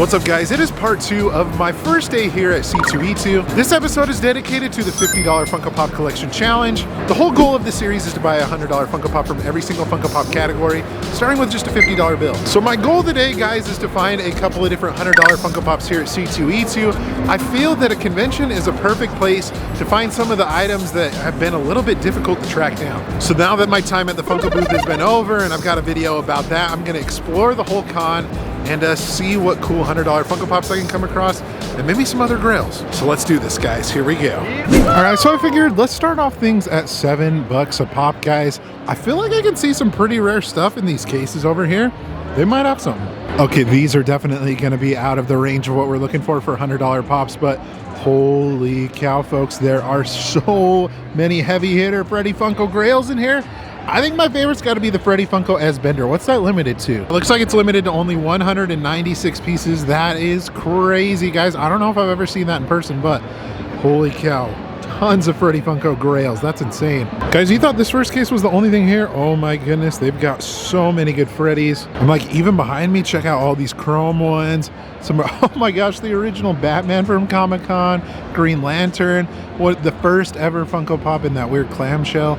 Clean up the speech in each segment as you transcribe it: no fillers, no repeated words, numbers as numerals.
What's up, guys? It is part 2 of my first day here at C2E2. This episode is dedicated to the $50 Funko Pop Collection Challenge. The whole goal of the series is to buy a $100 Funko Pop from every single Funko Pop category, starting with just a $50 bill. So my goal today, guys, is to find a couple of different $100 Funko Pops here at C2E2. I feel that a convention is a perfect place to find some of the items that have been a little bit difficult to track down. So now that my time at the Funko booth has been over and I've got a video about that, I'm gonna explore the whole con and see what cool $100 Funko Pops I can come across, and maybe some other grails. So let's do this, guys. Here we go. All right, so I figured let's start off things at $7 a pop, guys. I feel like I can see some pretty rare stuff in these cases over here. They might have something. Okay, these are definitely gonna be out of the range of what we're looking for $100 pops, but holy cow, folks, there are so many heavy hitter Freddy Funko Grails in here. I think my favorite's got to be the Freddy Funko as Bender. What's that limited to? It looks like it's limited to only 196 pieces. That is crazy, guys. I don't know if I've ever seen that in person, but holy cow. Tons of Freddy Funko Grails. That's insane. Guys, you thought this first case was the only thing here? Oh my goodness, they've got so many good Freddys. I'm like, even behind me, check out all these chrome ones. Some, oh my gosh, the original Batman from Comic-Con, Green Lantern, what the first ever Funko Pop in that weird clamshell.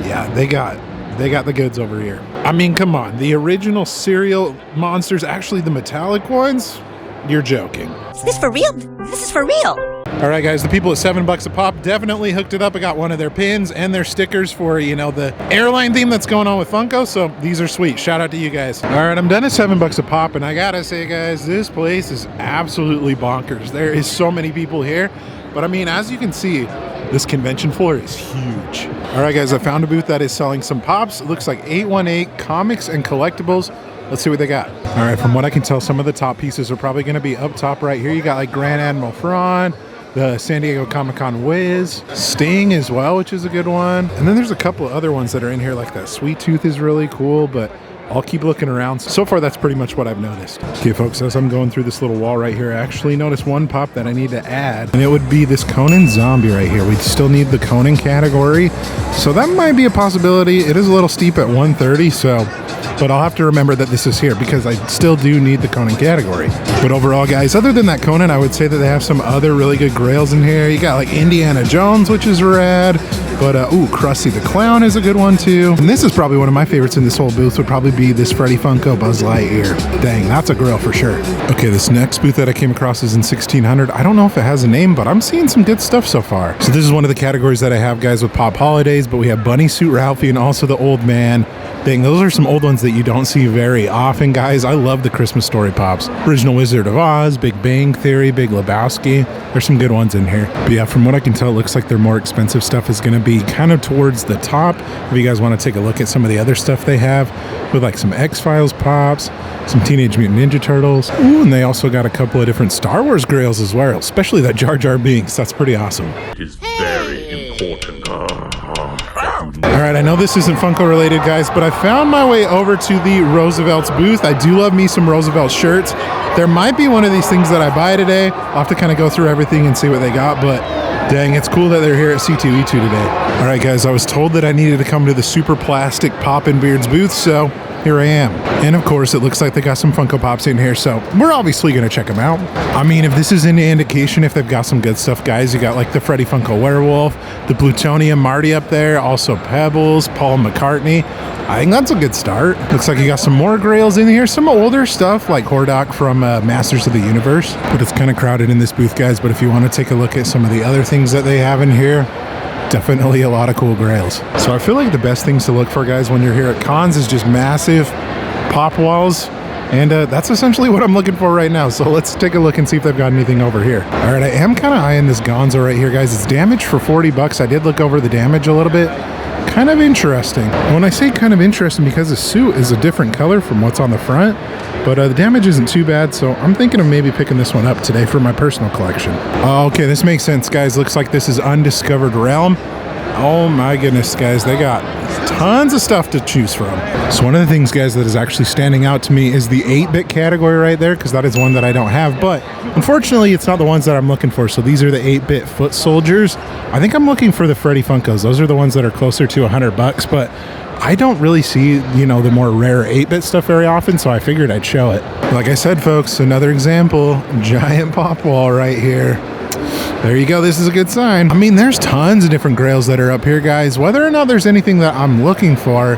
Yeah, they got the goods over here. I mean, come on, the original cereal monsters, actually the metallic ones? You're joking. Is this for real? This is for real. All right, guys, the people at $7 a pop definitely hooked it up. I got one of their pins and their stickers for, you know, the airline theme that's going on with Funko, so these are sweet. Shout out to you guys. All right, I'm done at $7 a pop, and I gotta say, guys, this place is absolutely bonkers. There is so many people here, but I mean, as you can see, this convention floor is huge. All right, guys, I found a booth that is selling some pops. It looks like 818 Comics and Collectibles. Let's see what they got. All right, from what I can tell, some of the top pieces are probably gonna be up top right here. You got like Grand Admiral Thrawn, the San Diego Comic-Con Wiz, Sting as well, which is a good one. And then there's a couple of other ones that are in here, like that Sweet Tooth is really cool, but I'll keep looking around. So far, that's pretty much what I've noticed. Okay, folks, as I'm going through this little wall right here, I actually noticed one pop that I need to add, and it would be this Conan zombie right here. We still need the Conan category, so that might be a possibility. It is a little steep at 130, but I'll have to remember that this is here because I still do need the Conan category. But overall, guys, other than that Conan, I would say that they have some other really good grails in here. You got like Indiana Jones, which is rad, but ooh, Krusty the Clown is a good one too. And this is probably one of my favorites in this whole booth, would probably be this Freddy Funko Buzz Lightyear. Dang, that's a grail for sure. Okay, this next booth that I came across is in 1600. I don't know if it has a name, but I'm seeing some good stuff so far. So this is one of the categories that I have, guys, with Pop Holidays, but we have Bunny Suit Ralphie and also the Old Man. Dang, those are some old ones that you don't see very often, guys. I love the Christmas Story Pops. Original Wizard of Oz, Big Bang Theory, Big Lebowski. There's some good ones in here. But yeah, from what I can tell, it looks like their more expensive stuff is going to be kind of towards the top. If you guys want to take a look at some of the other stuff they have, with like some X-Files Pops, some Teenage Mutant Ninja Turtles. Ooh, and they also got a couple of different Star Wars grails as well, especially that Jar Jar Binks. That's pretty awesome. It is very important. All right, I know this isn't Funko related, guys, but I found my way over to the Roosevelt's booth. I do love me some Roosevelt shirts. There might be one of these things that I buy today. I'll have to kind of go through everything and see what they got, but dang, it's cool that they're here at C2E2 today. All right, guys, I was told that I needed to come to the Super Plastic Poppin Beards booth, so here I am. And of course, it looks like they got some Funko Pops in here, so we're obviously gonna check them out. I mean, if this is any indication if they've got some good stuff, guys, you got like the Freddy Funko Werewolf, the Plutonium Marty up there, also Pebbles, Paul McCartney. I think that's a good start. Looks like you got some more grails in here, some older stuff like Hordak from Masters of the Universe, but it's kind of crowded in this booth, guys. But if you want to take a look at some of the other things that they have in here, definitely a lot of cool grails. So I feel like the best things to look for, guys, when you're here at cons is just massive pop walls. And that's essentially what I'm looking for right now. So let's take a look and see if they've got anything over here. All right, I am kind of eyeing this Gonzo right here, guys. It's damaged for 40 bucks. I did look over the damage a little bit. Kind of interesting. When I say kind of interesting, because the suit is a different color from what's on the front, but the damage isn't too bad, so I'm thinking of maybe picking this one up today for my personal collection. Okay, this makes sense, guys. Looks like this is Undiscovered Realm. Oh my goodness, guys, they got tons of stuff to choose from. So one of the things, guys, that is actually standing out to me is the 8-bit category right there, because that is one that I don't have, but unfortunately it's not the ones that I'm looking for. So these are the 8-bit foot soldiers. I think I'm looking for the Freddy Funkos. Those are the ones that are closer to 100 bucks, but I don't really see, you know, the more rare 8-bit stuff very often, so I figured I'd show it. Like I said, folks, another example, giant pop wall right here. There you go, this is a good sign. I mean, there's tons of different grails that are up here, guys. Whether or not there's anything that I'm looking for,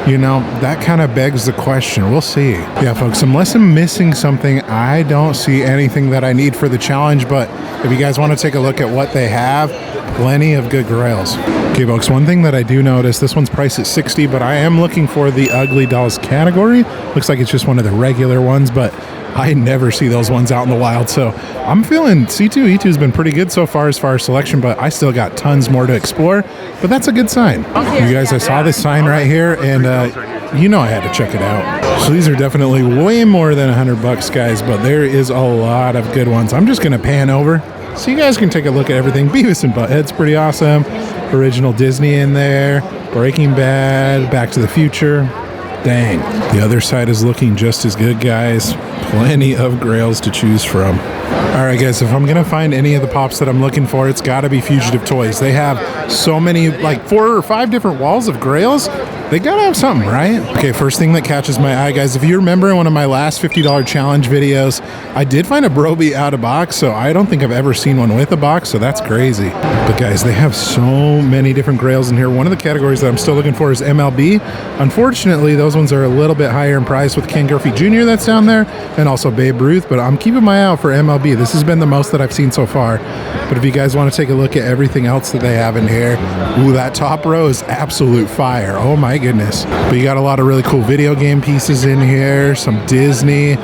you know, that kind of begs the question. We'll see. Yeah, folks, unless I'm missing something, I don't see anything that I need for the challenge, but if you guys want to take a look at what they have, plenty of good grails. Okay, folks, one thing that I do notice, this one's priced at 60, but I am looking for the ugly dolls category. Looks like it's just one of the regular ones, but I never see those ones out in the wild, so I'm feeling C2E2 has been pretty good so far as selection, but I still got tons more to explore, but that's a good sign. You guys, I saw this sign right here, and you know I had to check it out. So these are definitely way more than $100, guys, but there is a lot of good ones. I'm just going to pan over so you guys can take a look at everything. Beavis and Butthead's pretty awesome. Original Disney in there. Breaking Bad, Back to the Future. Dang. The other side is looking just as good, guys. Plenty of grails to choose from. All right, guys, if I'm going to find any of the pops that I'm looking for, it's got to be Fugitive Toys. They have so many, like 4 or 5 different walls of grails. They got to have something, right? Okay, first thing that catches my eye, guys, if you remember in one of my last $50 challenge videos, I did find a Broby out of box, so I don't think I've ever seen one with a box, so that's crazy. But guys, they have so many different grails in here. One of the categories that I'm still looking for is MLB. Unfortunately, those ones are a little bit higher in price with Ken Griffey Jr. that's down there, and also Babe Ruth, but I'm keeping my eye out for MLB. This has been the most that I've seen so far. But if you guys want to take a look at everything else that they have in here, ooh, that top row is absolute fire. Oh my goodness. But you got a lot of really cool video game pieces in here, some Disney,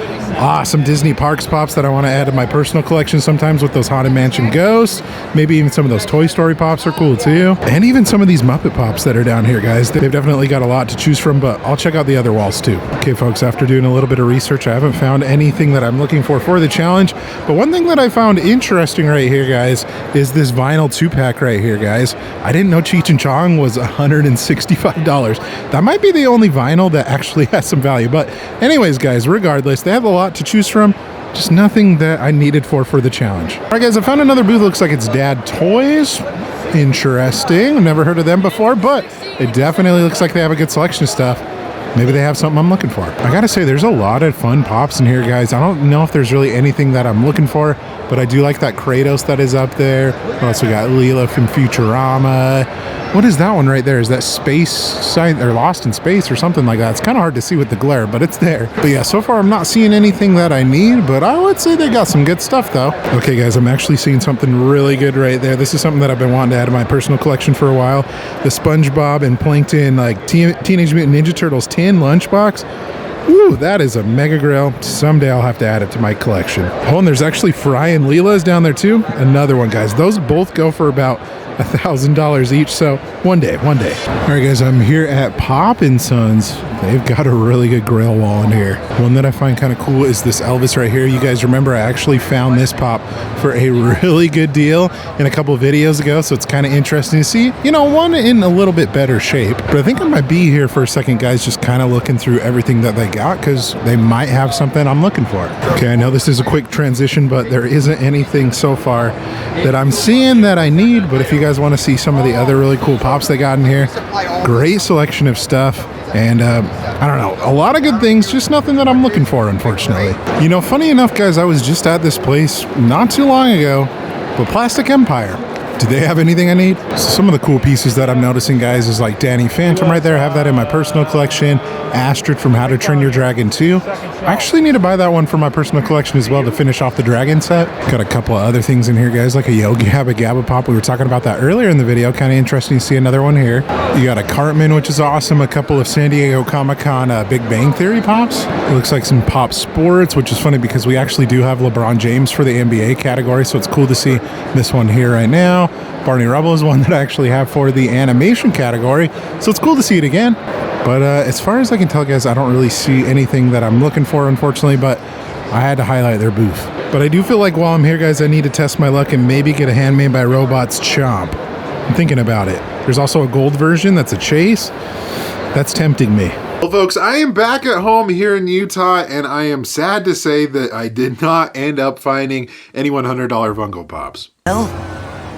some Disney Parks pops that I want to add to my personal collection sometimes with those Haunted Mansion ghosts. Maybe even some of those Toy Story pops are cool too. And even some of these Muppet pops that are down here, guys. They've definitely got a lot to choose from, but I'll check out the other walls too. Okay, folks, after doing a little bit of research, I haven't found anything that I'm looking for the challenge. But one thing that I found interesting right here, guys, is this vinyl 2-pack right here, guys. I didn't know Cheech and Chong was $165. That might be the only vinyl that actually has some value. But anyways, guys, regardless, they have a lot to choose from. Just nothing that I needed for the challenge. All right, guys, I found another booth. Looks like it's Dad Toys. Interesting. I've never heard of them before, but it definitely looks like they have a good selection of stuff. Maybe they have something I'm looking for. I gotta say, there's a lot of fun pops in here, guys. I don't know if there's really anything that I'm looking for, but I do like that Kratos that is up there. We also got Leela from Futurama. What is that one right there? Is that Space Science or Lost in Space or something like that? It's kind of hard to see with the glare, but it's there. But yeah, so far I'm not seeing anything that I need, but I would say they got some good stuff though. Okay, guys, I'm actually seeing something really good right there. This is something that I've been wanting to add to my personal collection for a while. The SpongeBob and Plankton, like Teenage Mutant Ninja Turtles tin lunchbox. Ooh, that is a mega grail. Someday I'll have to add it to my collection. Oh, and there's actually Fry and Leela's down there too. Another one, guys. Those both go for about $1,000 each, so one day. All right, guys, I'm here at Poppin Sun's. They've got a really good grail wall in here. One that I find kind of cool is this Elvis right here. You guys remember I actually found this pop for a really good deal in a couple of videos ago, so it's kind of interesting to see, you know, one in a little bit better shape. But I think I might be here for a second, guys, just kind of looking through everything that they got, because they might have something I'm looking for. Okay, I know this is a quick transition, but there isn't anything so far that I'm seeing that I need. But if you guys want to see some of the other really cool pops they got in here, great selection of stuff. And I don't know, a lot of good things, just nothing that I'm looking for, unfortunately. You know, funny enough, guys, I was just at this place not too long ago, but Plastic Empire. Do they have anything I need? Some of the cool pieces that I'm noticing, guys, is like Danny Phantom right there. I have that in my personal collection. Astrid from How to Train Your Dragon 2. I actually need to buy that one for my personal collection as well to finish off the dragon set. Got a couple of other things in here, guys, like a Yogi Yabba Gabba Pop. We were talking about that earlier in the video. Kind of interesting to see another one here. You got a Cartman, which is awesome. A couple of San Diego Comic-Con Big Bang Theory pops. It looks like some Pop Sports, which is funny because we actually do have LeBron James for the NBA category, so it's cool to see this one here right now. Barney Rubble is one that I actually have for the animation category, so it's cool to see it again. But as far as I can tell, guys, I don't really see anything that I'm looking for, unfortunately, but I had to highlight their booth. But I do feel like while I'm here, guys, I need to test my luck and maybe get a Handmade by Robots Chomp. I'm thinking about it. There's also a gold version that's a chase. That's tempting me. Well, folks, I am back at home here in Utah, and I am sad to say that I did not end up finding any $100 Funko Pops. Well,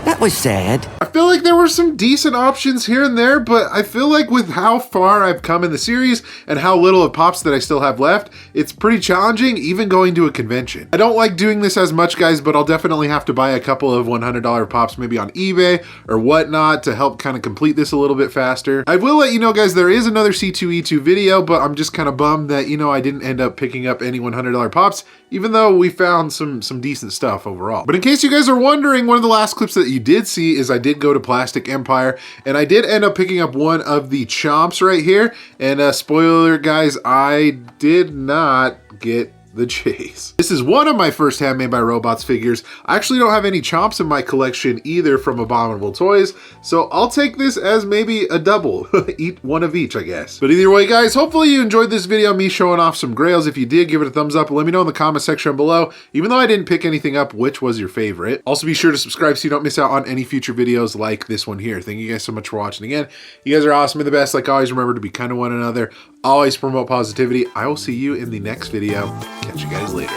That was sad. I feel like there were some decent options here and there, but I feel like with how far I've come in the series and how little of Pops that I still have left, it's pretty challenging even going to a convention. I don't like doing this as much, guys, but I'll definitely have to buy a couple of $100 Pops maybe on eBay or whatnot to help kind of complete this a little bit faster. I will let you know, guys, there is another C2E2 video, but I'm just kind of bummed that, you know, I didn't end up picking up any $100 Pops, even though we found some decent stuff overall. But in case you guys are wondering, one of the last clips that you did see is I did go to Plastic Empire, and I did end up picking up one of the Chomps right here. And spoiler, guys, I did not get the chase. This is one of my first Handmade by Robots figures. I actually don't have any Chomps in my collection either from Abominable Toys, so I'll take this as maybe a double. Eat one of each, I guess. But either way, guys, hopefully you enjoyed this video, me showing off some Grails. If you did, give it a thumbs up and let me know in the comment section below. Even though I didn't pick anything up, which was your favorite. Also, be sure to subscribe so you don't miss out on any future videos like this one here. Thank you guys so much for watching again. You guys are awesome and the best. Like always, remember to be kind to one another. Always promote positivity. I will see you in the next video. Catch you guys later.